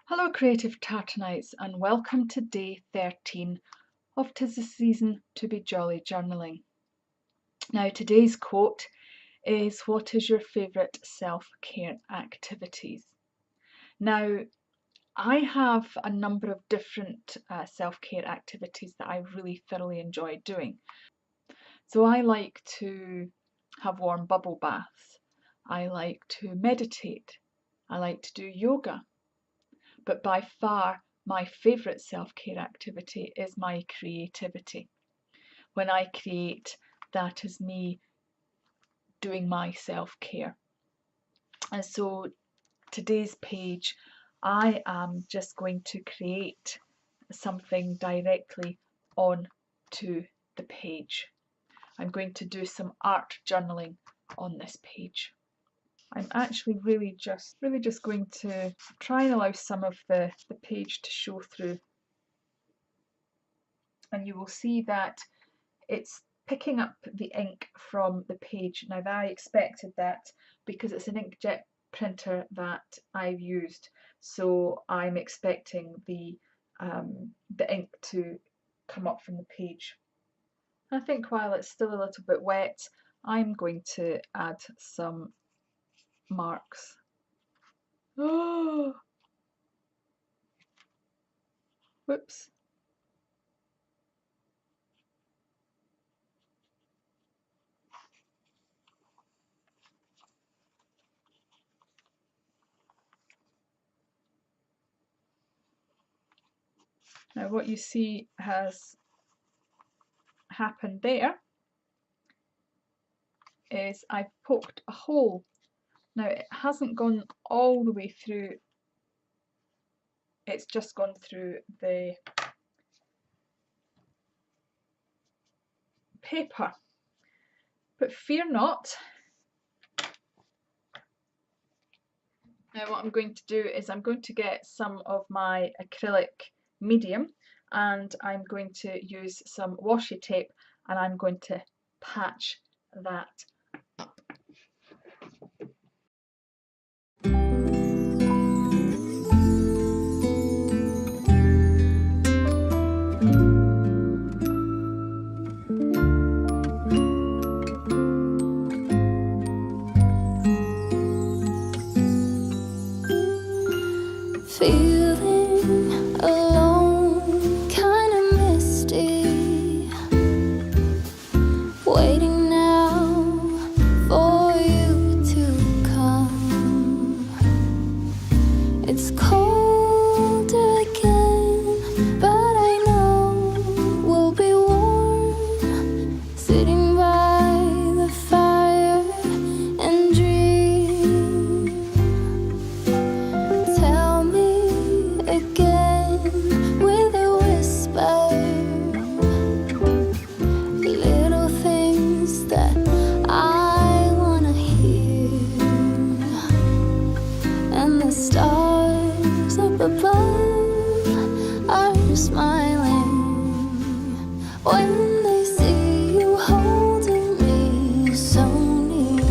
Hello Creative Tartanites and welcome to day 13 of 'Tis the Season to be Jolly Journaling. Now today's quote is, what is your favourite self-care activities? Now I have a number of different self-care activities that I really thoroughly enjoy doing. So I like to have warm bubble baths, I like to meditate, I like to do yoga. But by far my favourite self-care activity is my creativity. When I create, that is me doing my self-care. And so today's page, I am just going to create something directly onto the page. I'm going to do some art journaling on this page. I'm actually really just going to try and allow some of the page to show through, and you will see that it's picking up the ink from the page. Now I expected that because it's an inkjet printer that I've used, so I'm expecting the ink to come up from the page. I think while it's still a little bit wet, I'm going to add some marks. Oh, whoops. Now what you see has happened there is I've poked a hole. Now it hasn't gone all the way through, it's just gone through the paper. But fear not. Now what I'm going to do is I'm going to get some of my acrylic medium and I'm going to use some washi tape and I'm going to patch that up. Feeling alone, kinda misty, waiting now for you to come. It's cold again, but I know we'll be warm, sitting by the fire and dream. Tell me again with a whisper, little things that I wanna hear, and the stars up above are smiling when they see you holding me so near.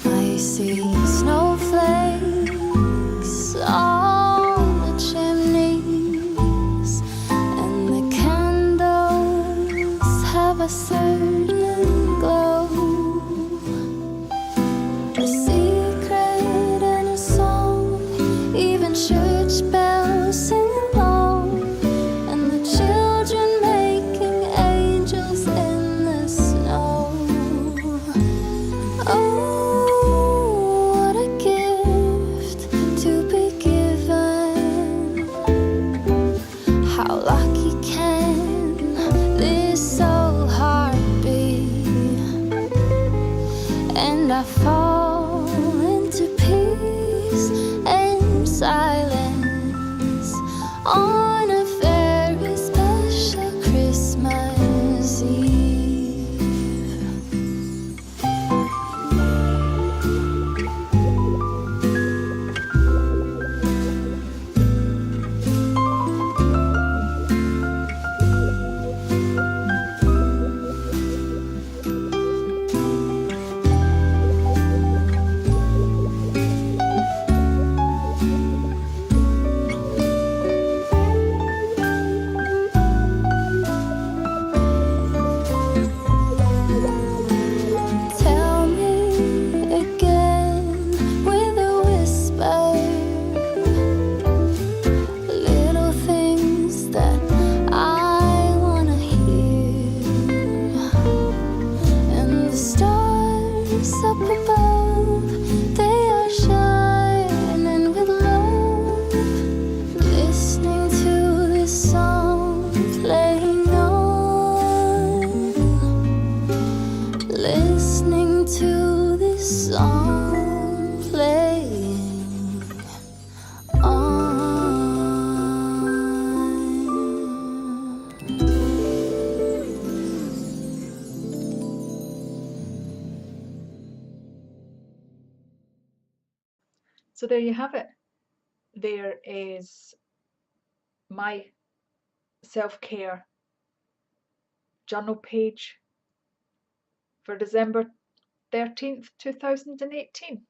I see snowflakes on the chimneys, and the candles have a certain glow, a secret and a song, even church bells sing along, and the children So there you have it. There is my self-care journal page for December 13th, 2018.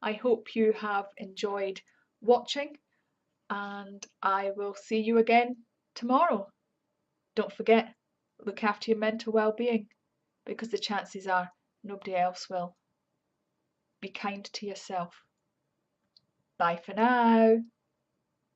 I hope you have enjoyed watching, and I will see you again tomorrow. Don't forget, look after your mental well-being, because the chances are nobody else will. Be kind to yourself. Bye for now.